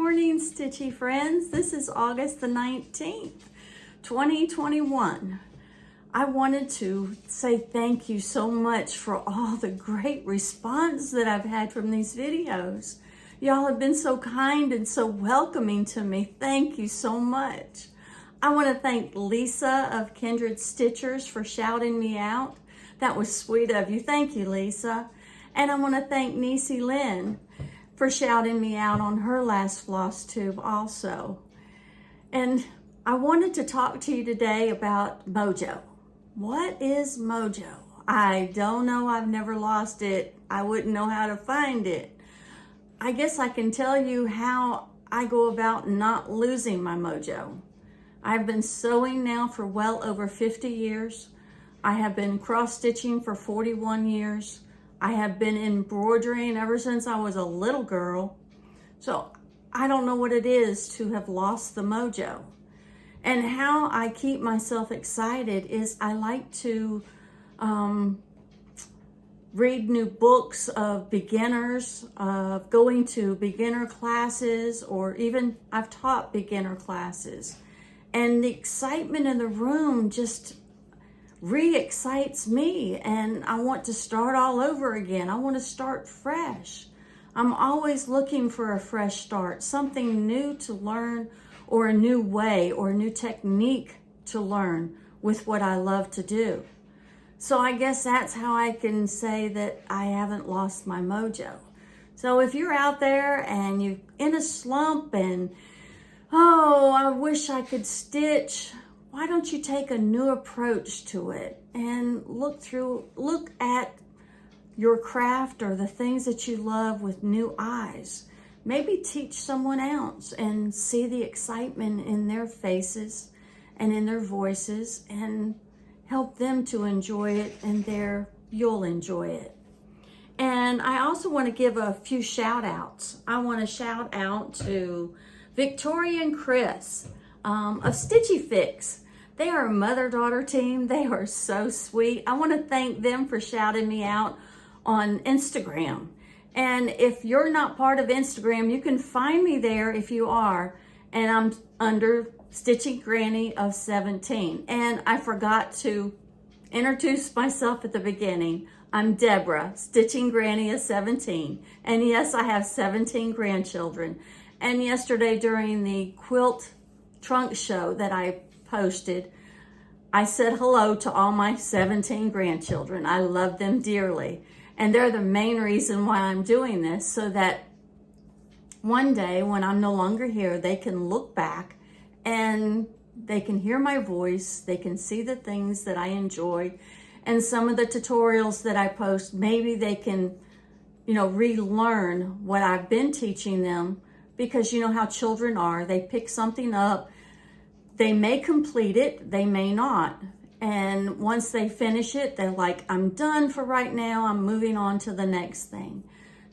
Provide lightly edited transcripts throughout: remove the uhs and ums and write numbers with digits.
morning, Stitchy friends. This is August the 19th, 2021. I wanted to say thank you so much for all the great response that I've had from these videos. Y'all have been so kind and so welcoming to me. Thank you so much. I want to thank Lisa of Kindred Stitchers for shouting me out. That was sweet of you. Thank you, Lisa. And I want to thank Niecy Lynn for shouting me out on her last floss tube also. And I wanted to talk to you today about mojo. What is mojo? I don't know. I've never lost it. I wouldn't know how to find it. I guess I can tell you how I go about not losing my mojo. I've been sewing now for well over 50 years. I have been cross-stitching for 41 years. I have been embroidering ever since I was a little girl. So I don't know what it is to have lost the mojo. And how I keep myself excited is I like to read new books of beginners, of going to beginner classes, or even I've taught beginner classes. And the excitement in the room just re-excites me, and I want to start all over again. I want to start fresh. I'm always looking for a fresh start, something new to learn, or a new way or a new technique to learn with what I love to do. So I guess that's how I can say that I haven't lost my mojo. So if you're out there and you're in a slump and, oh, I wish I could stitch, why don't you take a new approach to it and look at your craft or the things that you love with new eyes. Maybe teach someone else and see the excitement in their faces and in their voices and help them to enjoy it, and you'll enjoy it. And I also want to give a few shout outs. I want to shout out to Victoria and Chris of Stitchy Fix. They are a mother-daughter team. They are so sweet. I want to thank them for shouting me out on Instagram. And if you're not part of Instagram, you can find me there if you are. And I'm under Stitching Granny of 17. And I forgot to introduce myself at the beginning. I'm Deborah, Stitching Granny of 17. And yes, I have 17 grandchildren. And yesterday during the quilt trunk show that I posted, I said hello to all my 17 grandchildren. I love them dearly. And they're the main reason why I'm doing this, so that one day when I'm no longer here, they can look back and they can hear my voice. They can see the things that I enjoy. And some of the tutorials that I post, maybe they can, relearn what I've been teaching them, because you know how children are. They pick something up. They may complete it, they may not. And once they finish it, they're like, I'm done for right now. I'm moving on to the next thing.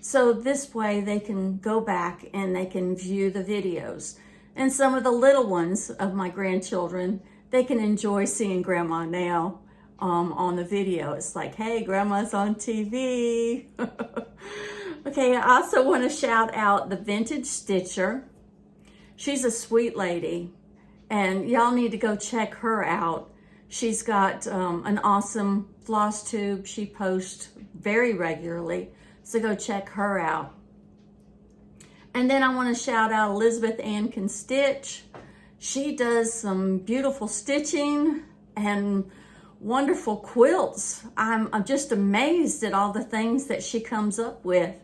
So this way they can go back and they can view the videos. And some of the little ones of my grandchildren, they can enjoy seeing Grandma now on the video. It's like, hey, Grandma's on TV. Okay, I also want to shout out the Vintage Stitcher. She's a sweet lady. And y'all need to go check her out. She's got an awesome floss tube. She posts very regularly, so go check her out. And then I want to shout out Elizabeth Ann Can Stitch. She does some beautiful stitching and wonderful quilts. I'm just amazed at all the things that she comes up with.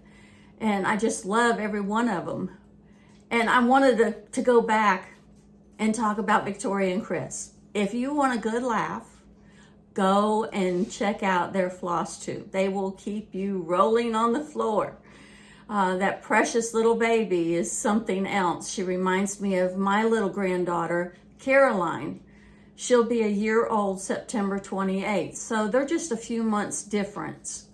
And I just love every one of them. And I wanted to go back and talk about Victoria and Chris. If you want a good laugh, go and check out their floss tube. They will keep you rolling on the floor. That precious little baby is something else. She reminds me of my little granddaughter, Caroline. She'll be a year old September 28th. So they're just a few months difference.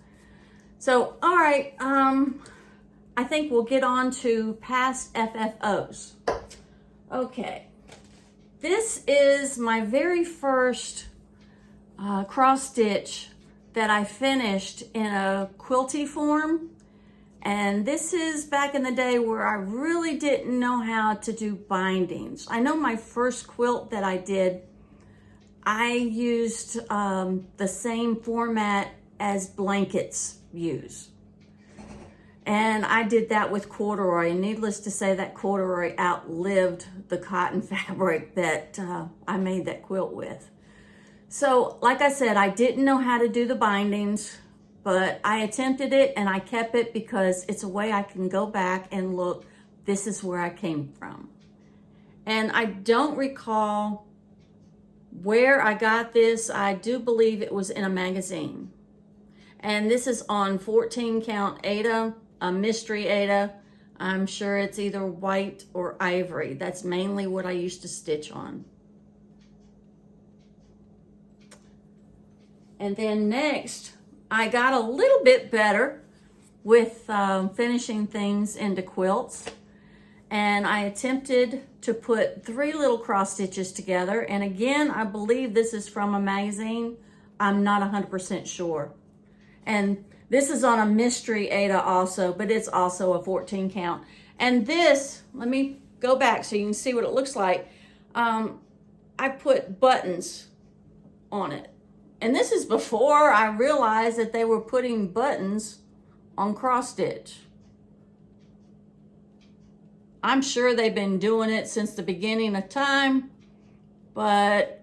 So, all right, I think we'll get on to past FFOs. Okay. This is my very first cross stitch that I finished in a quilty form, And this is back in the day where I really didn't know how to do bindings. I know my first quilt that I did, I used the same format as blankets use. And I did that with corduroy. And needless to say, that corduroy outlived the cotton fabric that I made that quilt with. So, like I said, I didn't know how to do the bindings, but I attempted it and I kept it because it's a way I can go back and look, this is where I came from. And I don't recall where I got this. I do believe it was in a magazine. And this is on 14 count Aida, a mystery Aida. I'm sure it's either white or ivory. That's mainly what I used to stitch on. And then next, I got a little bit better with finishing things into quilts. And I attempted to put 3 little cross stitches together. And again, I believe this is from a magazine. I'm not 100% sure. And this is on a mystery Aida also, but it's also a 14 count. And this, let me go back so you can see what it looks like. I put buttons on it. And this is before I realized that they were putting buttons on cross stitch. I'm sure they've been doing it since the beginning of time, but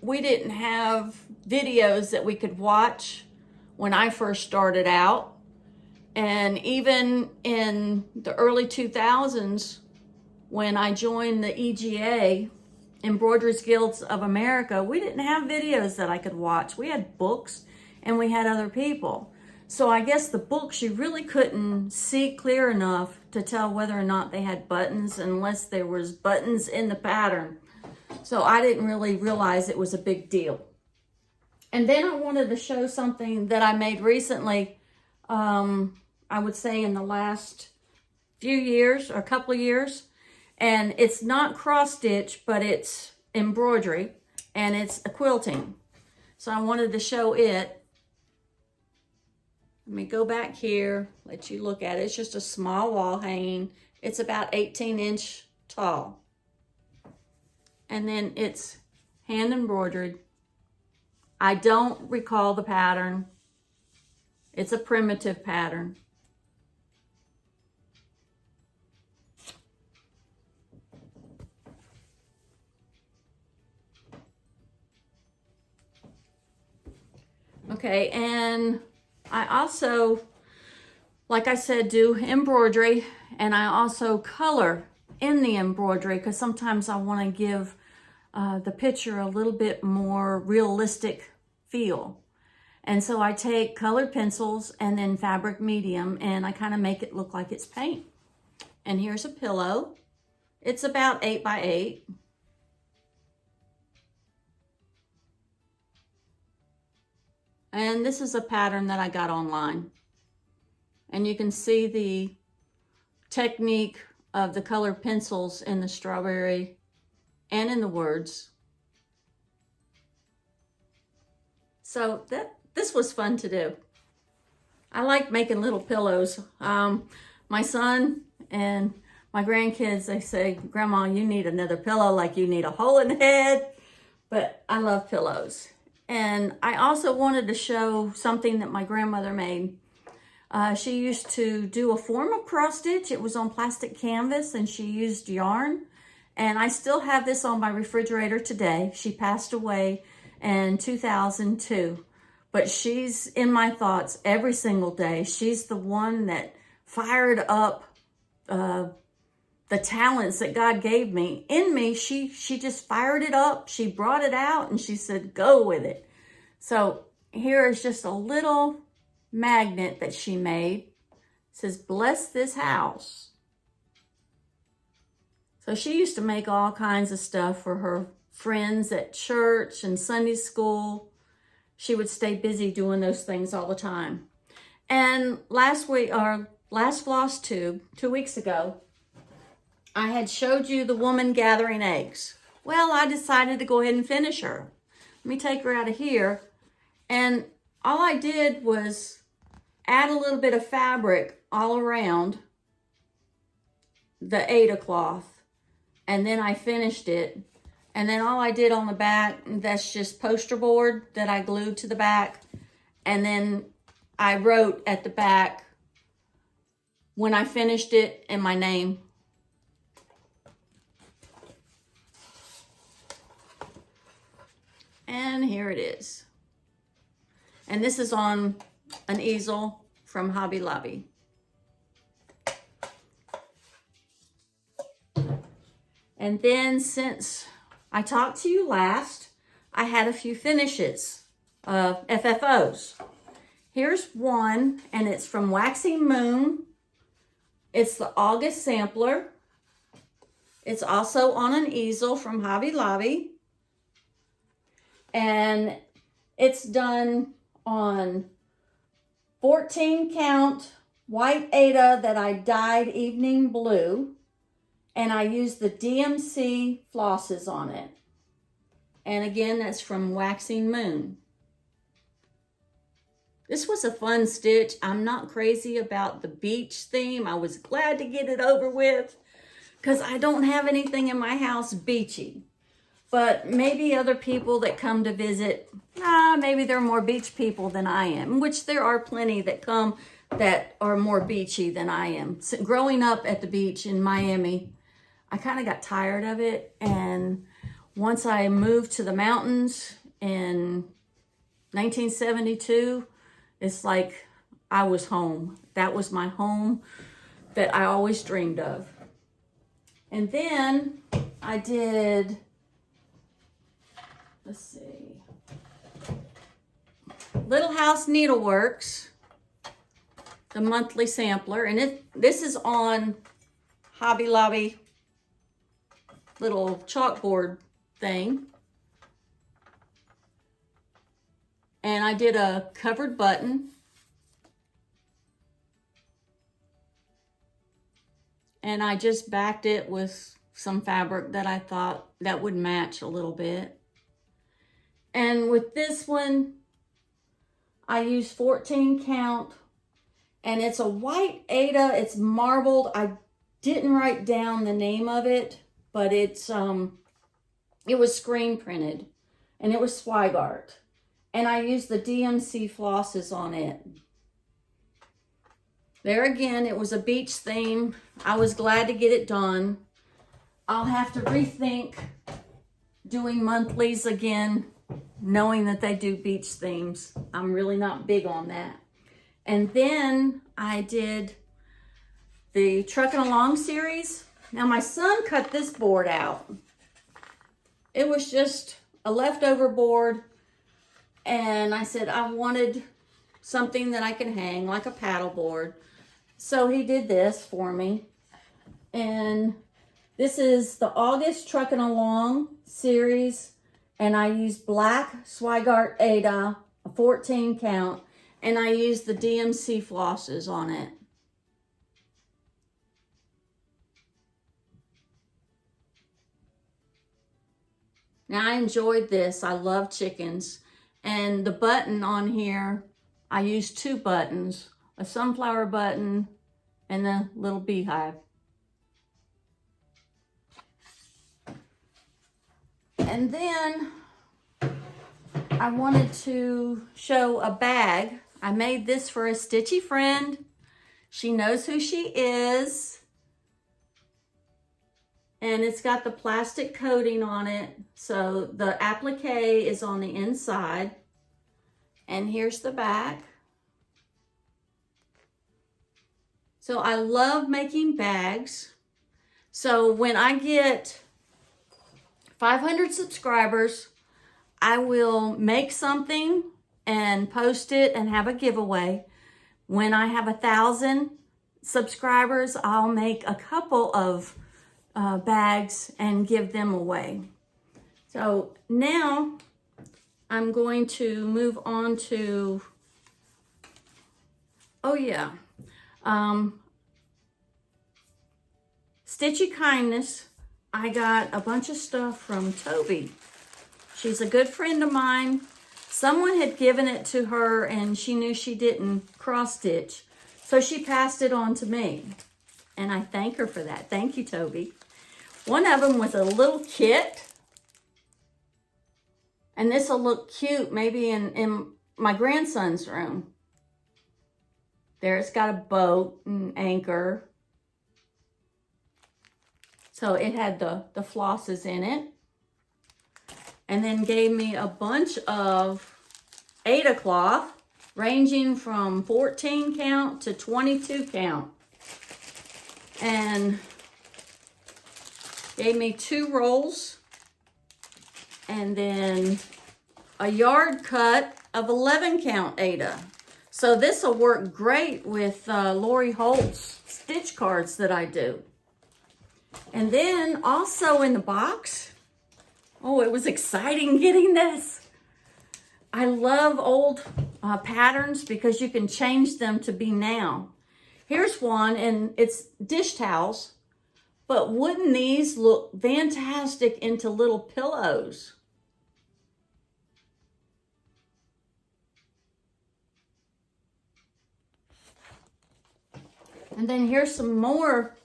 we didn't have videos that we could watch when I first started out. And even in the early 2000s, when I joined the EGA, Embroiderers Guilds of America, we didn't have videos that I could watch. We had books and we had other people. So I guess the books, you really couldn't see clear enough to tell whether or not they had buttons unless there was buttons in the pattern. So I didn't really realize it was a big deal. And then I wanted to show something that I made recently, I would say in the last few years or a couple of years. And it's not cross stitch, but it's embroidery and it's a quilting. So I wanted to show it. Let me go back here, let you look at it. It's just a small wall hanging. It's about 18-inch tall. And then it's hand embroidered. I don't recall the pattern. It's a primitive pattern. Okay, and I also, like I said, do embroidery, and I also color in the embroidery because sometimes I want to give the picture a little bit more realistic feel. And so I take colored pencils and then fabric medium, and I kind of make it look like it's paint. And here's a pillow. It's about 8 by 8. And this is a pattern that I got online. And you can see the technique of the colored pencils in the strawberry and in the words. So this was fun to do. I like making little pillows. My son and my grandkids, they say, Grandma, you need another pillow like you need a hole in the head. But I love pillows. And I also wanted to show something that my grandmother made. She used to do a form of cross stitch. It was on plastic canvas and she used yarn. And I still have this on my refrigerator today. She passed away in 2002. But she's in my thoughts every single day. She's the one that fired up the talents that God gave me. In me, she just fired it up. She brought it out and she said, go with it. So here is just a little magnet that she made. It says, bless this house. So she used to make all kinds of stuff for her friends at church and Sunday school. She would stay busy doing those things all the time. And last week, or last floss tube, 2 weeks ago, I had showed you the woman gathering eggs. Well, I decided to go ahead and finish her. Let me take her out of here. And all I did was add a little bit of fabric all around the Aida cloth, and then I finished it. And then all I did on the back, that's just poster board that I glued to the back. And then I wrote at the back when I finished it and my name. And here it is. And this is on an easel from Hobby Lobby. And then since I talked to you last, I had a few finishes of FFOs. Here's one, and it's from Waxing Moon. It's the August sampler. It's also on an easel from Hobby Lobby. And it's done on 14 count white Aida that I dyed evening blue. And I used the DMC flosses on it. And again, that's from Waxing Moon. This was a fun stitch. I'm not crazy about the beach theme. I was glad to get it over with because I don't have anything in my house beachy. But maybe other people that come to visit, maybe they're more beach people than I am, which there are plenty that come that are more beachy than I am. So growing up at the beach in Miami, I kind of got tired of it. And once I moved to the mountains in 1972, it's like I was home. That was my home that I always dreamed of. And then I did, let's see, Little House Needleworks, the monthly sampler. And this is on Hobby Lobby little chalkboard thing. And I did a covered button. And I just backed it with some fabric that I thought that would match a little bit. And with this one, I used 14 count. And it's a white Aida. It's marbled. I didn't write down the name of it, but it was screen printed, and it was Swigart. And I used the DMC flosses on it. There again, it was a beach theme. I was glad to get it done. I'll have to rethink doing monthlies again, knowing that they do beach themes. I'm really not big on that. And then I did the Truckin' Along series. Now my son cut this board out. It was just a leftover board, and I said I wanted something that I can hang like a paddle board. So he did this for me. And this is the August Truckin' Along series, and I used black Swigart Aida, a 14 count, and I used the DMC flosses on it. Now I enjoyed this. I love chickens. And the button on here, I used two buttons, a sunflower button and a little beehive. And then I wanted to show a bag. I made this for a Stitchy friend. She knows who she is. And it's got the plastic coating on it. So the applique is on the inside. And here's the back. So I love making bags. So when I get 500 subscribers, I will make something and post it and have a giveaway. When I have 1,000 subscribers, I'll make a couple of bags and give them away. So now I'm going to move on to, Stitchy Kindness. I got a bunch of stuff from Toby. She's a good friend of mine. Someone had given it to her and she knew she didn't cross stitch. So she passed it on to me. And I thank her for that. Thank you, Toby. One of them was a little kit. And this will look cute maybe in my grandson's room. There, it's got a boat and anchor. So it had the flosses in it. And then gave me a bunch of Aida cloth, ranging from 14 count to 22 count. And gave me 2 rolls. And then a yard cut of 11 count Aida. So this will work great with Lori Holt's stitch cards that I do. And then also in the box, oh, it was exciting getting this. I love old patterns because you can change them to be now. Here's one, and it's dish towels, but wouldn't these look fantastic into little pillows? And then here's some more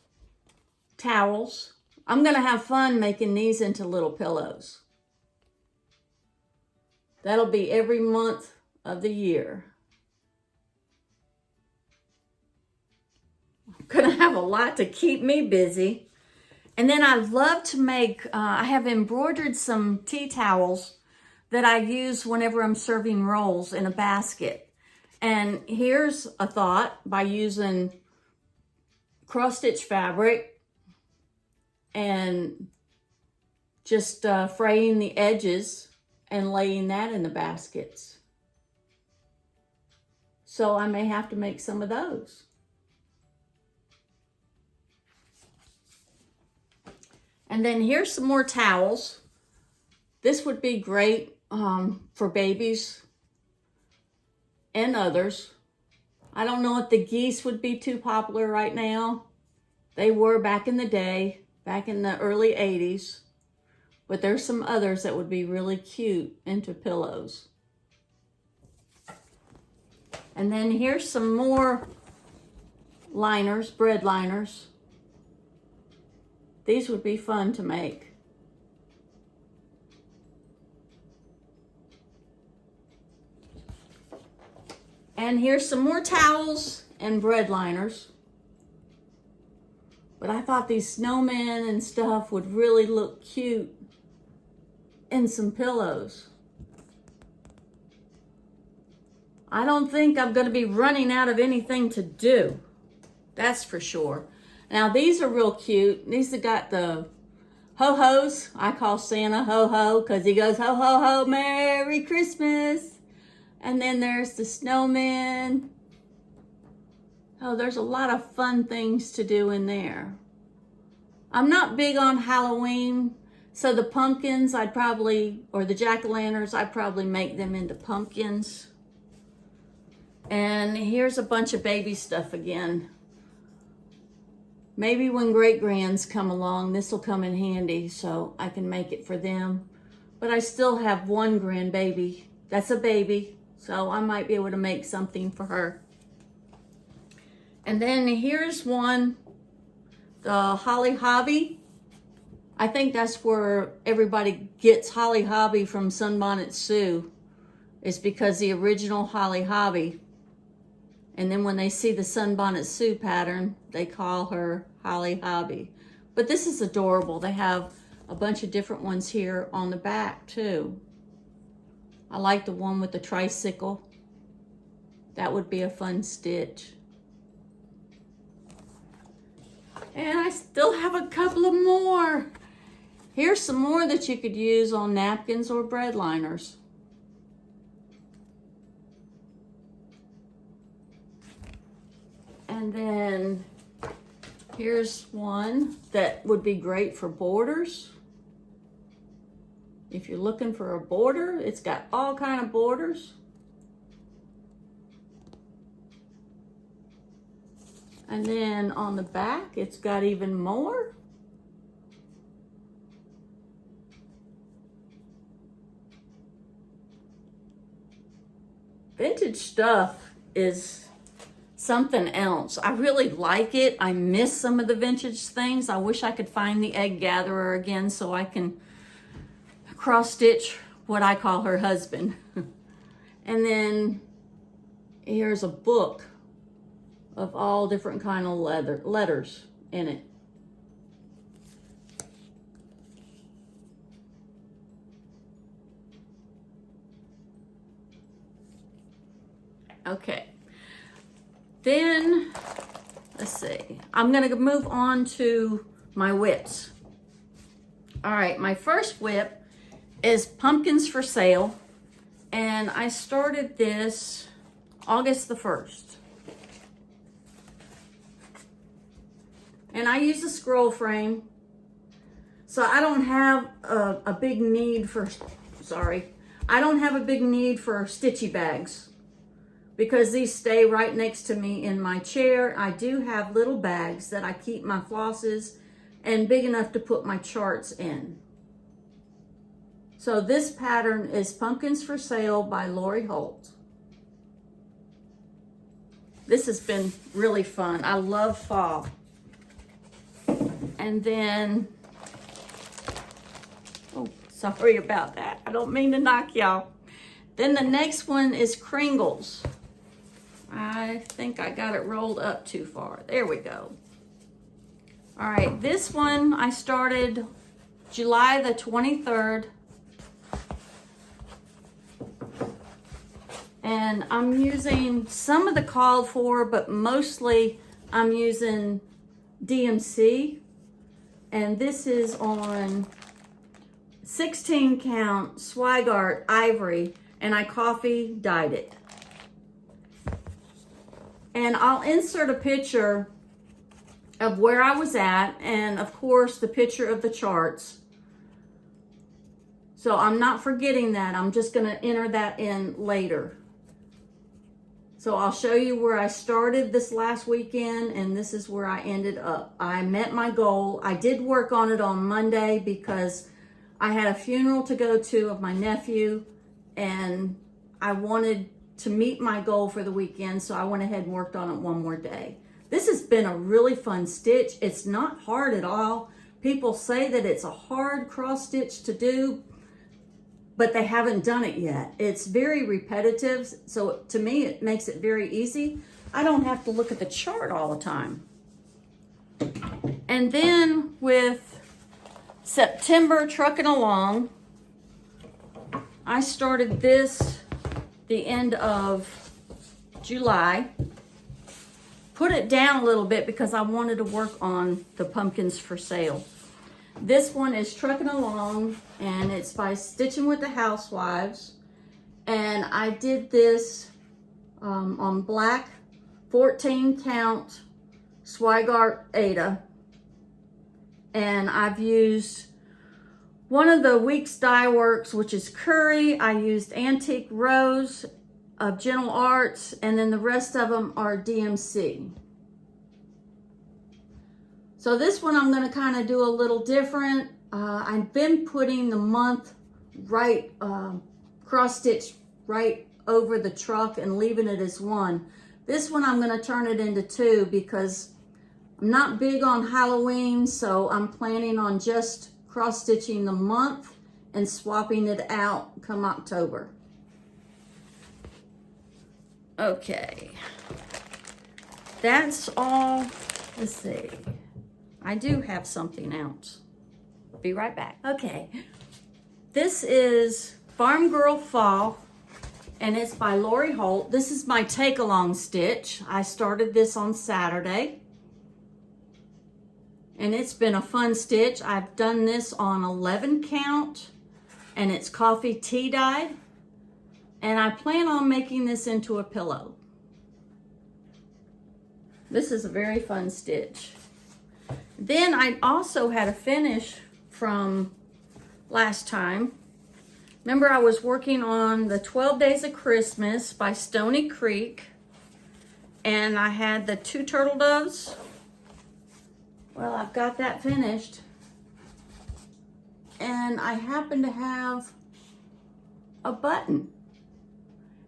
towels. I'm gonna have fun making these into little pillows. That'll be every month of the year. I'm gonna have a lot to keep me busy. And then I love to make, I have embroidered some tea towels that I use whenever I'm serving rolls in a basket. And here's a thought by using cross stitch fabric and just fraying the edges and laying that in the baskets. So I may have to make some of those. And then here's some more towels. This would be great for babies and others. I don't know if the geese would be too popular right now. They were back in the day, back in the early 80s. But there's some others that would be really cute into pillows. And then here's some more liners, bread liners. These would be fun to make. And here's some more towels and bread liners. But I thought these snowmen and stuff would really look cute in some pillows. I don't think I'm going to be running out of anything to do. That's for sure. Now these are real cute. These have got the ho-hos. I call Santa ho-ho because he goes ho ho ho, Merry Christmas. And then there's the snowman. Oh, there's a lot of fun things to do in there. I'm not big on Halloween, so the pumpkins I'd probably, or the jack-o'-lanterns, I'd probably make them into pumpkins. And here's a bunch of baby stuff again. Maybe when great-grands come along, this will come in handy so I can make it for them. But I still have one grandbaby. That's a baby, so I might be able to make something for her. And then here's one, the Holly Hobby. I think that's where everybody gets Holly Hobby from Sunbonnet Sue. It's because the original Holly Hobby. And then when they see the Sunbonnet Sue pattern, they call her Holly Hobby. But this is adorable. They have a bunch of different ones here on the back too. I like the one with the tricycle. That would be a fun stitch. And I still have a couple of more. Here's some more that you could use on napkins or bread liners. And then here's one that would be great for borders. If you're looking for a border, it's got all kind of borders. And then on the back, it's got even more. Vintage stuff is something else. I really like it. I miss some of the vintage things. I wish I could find the egg gatherer again so I can cross stitch what I call her husband. And then here's a book of all different kind of letters in it. Okay, then let's see. I'm gonna move on to my whips. All right, my first whip is Pumpkins for Sale, and I started this August the 1st. And I use a scroll frame, so I don't have a big need for, I don't have a big need for stitchy bags, because these stay right next to me in my chair. I do have little bags that I keep my flosses and big enough to put my charts in. So this pattern is Pumpkins for Sale by Lori Holt. This has been really fun. I love fall. And then, oh, sorry about that. I don't mean to knock y'all. Then the next one is Kringles. I think I got it rolled up too far. There we go. All right, this one I started July the 23rd. And I'm using some of the called for, but mostly I'm using DMC. And this is on 16 count Swigart ivory, and I coffee dyed it. And I'll insert a picture of where I was at, and of course the picture of the charts. So I'm not forgetting that. I'm just gonna enter that in later. So I'll show you where I started this last weekend, and this is where I ended up. I met my goal. I did work on it on Monday because I had a funeral to go to of my nephew, and I wanted to meet my goal for the weekend, so I went ahead and worked on it one more day. This has been a really fun stitch. It's not hard at all. People say that it's a hard cross stitch to do, but they haven't done it yet. It's very repetitive, so to me it makes it very easy. I don't have to look at the chart all the time. And then with September Trucking Along, I started this the end of July. Put it down a little bit because I wanted to work on the Pumpkins for Sale. This one is Trucking Along, and it's by Stitching with the Housewives. And I did this on black 14 count Swigart Ada. And I've used one of the Weeks Dye Works, which is Curry. I used Antique Rose of Gentle Arts, and then the rest of them are DMC. So this one I'm going to kind of do a little different. I've been putting the month right, cross stitch right over the truck and leaving it as one. This one I'm going to turn it into two because I'm not big on Halloween, so I'm planning on just cross stitching the month and swapping it out come October. Okay, that's all. Let's see. I do have something else. Be right back. Okay, this is Farm Girl Fall, and it's by Lori Holt. This is my take-along stitch. I started this on Saturday, and it's been a fun stitch. I've done this on 11 count, and it's coffee tea dyed, and I plan on making this into a pillow. This is a very fun stitch. Then I also had a finish from last time. Remember, I was working on the 12 Days of Christmas by Stony Creek, and I had the 2 turtle doves. Well, I've got that finished, and I happen to have a button,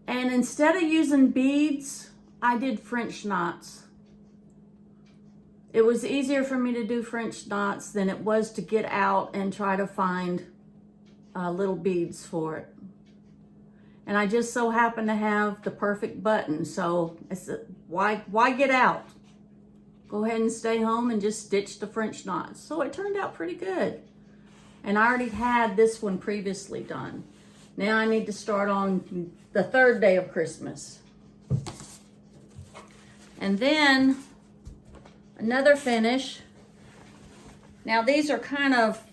And instead of using beads, I did French knots. It was easier for me to do French knots than it was to get out and try to find little beads for it. And I just so happened to have the perfect button. So I said, why get out? Go ahead and stay home and just stitch the French knots. So it turned out pretty good. And I already had this one previously done. Now I need to start on the third day of Christmas. And then another finish. Now these are kind of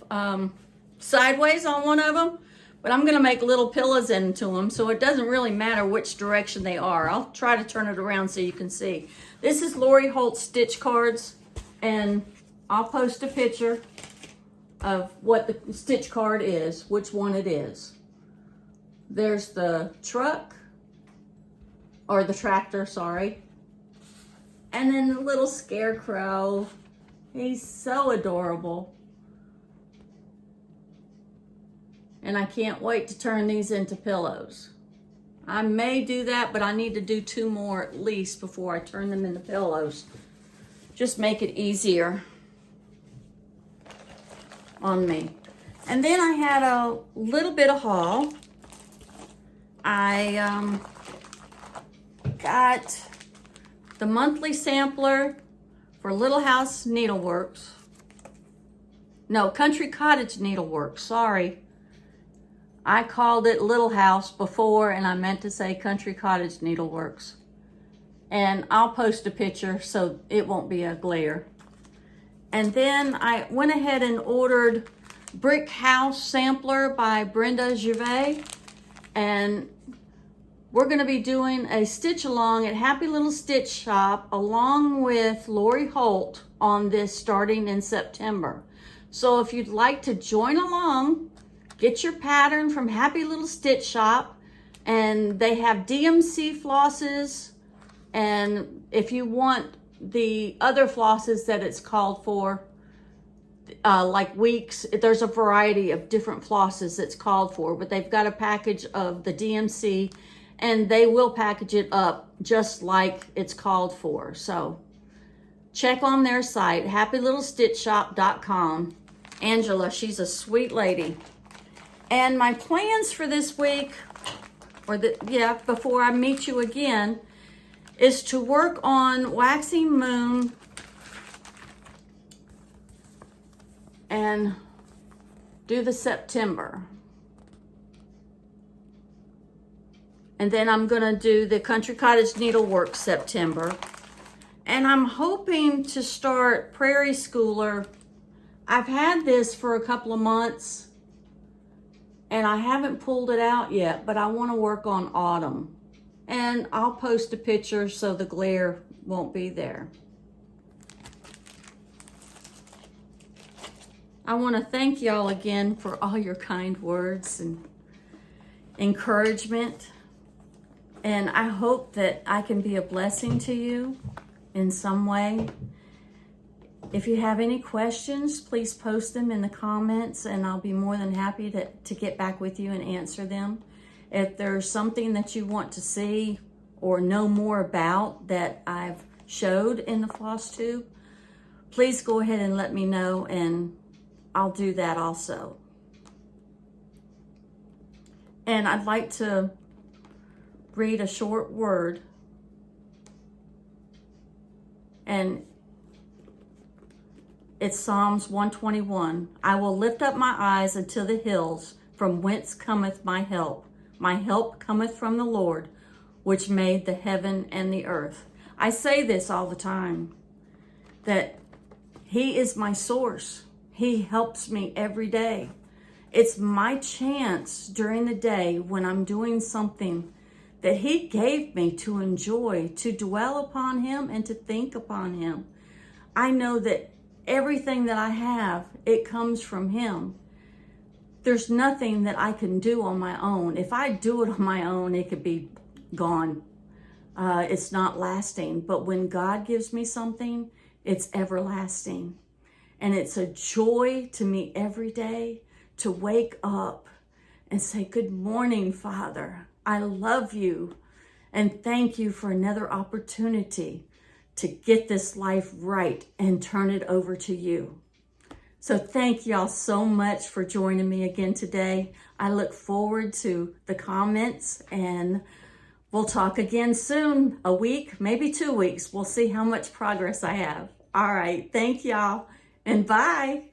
sideways on one of them, but I'm gonna make little pillows into them, so it doesn't really matter which direction they are. I'll try to turn it around so you can see. This is Lori Holt stitch cards, and I'll post a picture of what the stitch card is, which one it is. There's the truck, or the tractor, sorry. And then the little scarecrow. He's so adorable. And I can't wait to turn these into pillows. I may do that, but I need to do 2 more at least before I turn them into pillows. Just make it easier on me. And then I had a little bit of haul. I got the monthly sampler for Little House Needleworks. No, Country Cottage Needleworks, sorry. I called it Little House before, and I meant to say Country Cottage Needleworks. And I'll post a picture so it won't be a glare. And then I went ahead and ordered Brick House Sampler by Brenda Gervais. And we're gonna be doing a stitch along at Happy Little Stitch Shop along with Lori Holt on this starting in September. So if you'd like to join along, get your pattern from Happy Little Stitch Shop, and they have DMC flosses, and if you want the other flosses that it's called for, like weeks, there's a variety of different flosses that's called for, but they've got a package of the DMC, and they will package it up just like it's called for. So check on their site, happylittlestitchshop.com. Angela, she's a sweet lady. And my plans for this week, before I meet you again, is to work on Waxing Moon and do the September. And then I'm gonna do the Country Cottage Needlework September. And I'm hoping to start Prairie Schooler. I've had this for a couple of months, and I haven't pulled it out yet, but I want to work on Autumn. And I'll post a picture so the glare won't be there. I want to thank y'all again for all your kind words and encouragement. And I hope that I can be a blessing to you in some way. If you have any questions, please post them in the comments, and I'll be more than happy to get back with you and answer them. If there's something that you want to see or know more about that I've showed in the floss tube, please go ahead and let me know, and I'll do that also. And I'd like to read a short word, and it's Psalms 121. I will lift up my eyes unto the hills, from whence cometh my help. My help cometh from the Lord, which made the heaven and the earth. I say this all the time, that He is my source. He helps me every day. It's my chance during the day when I'm doing something that He gave me to enjoy, to dwell upon Him and to think upon Him. I know that everything that I have, it comes from Him. There's nothing that I can do on my own. If I do it on my own, it could be gone. It's not lasting. But when God gives me something, it's everlasting. And it's a joy to me every day to wake up and say, good morning, Father. I love you. And thank you for another opportunity to get this life right and turn it over to you. So thank y'all so much for joining me again today. I look forward to the comments, and we'll talk again soon. A week, maybe 2 weeks. We'll see how much progress I have. All right. Thank y'all, and bye.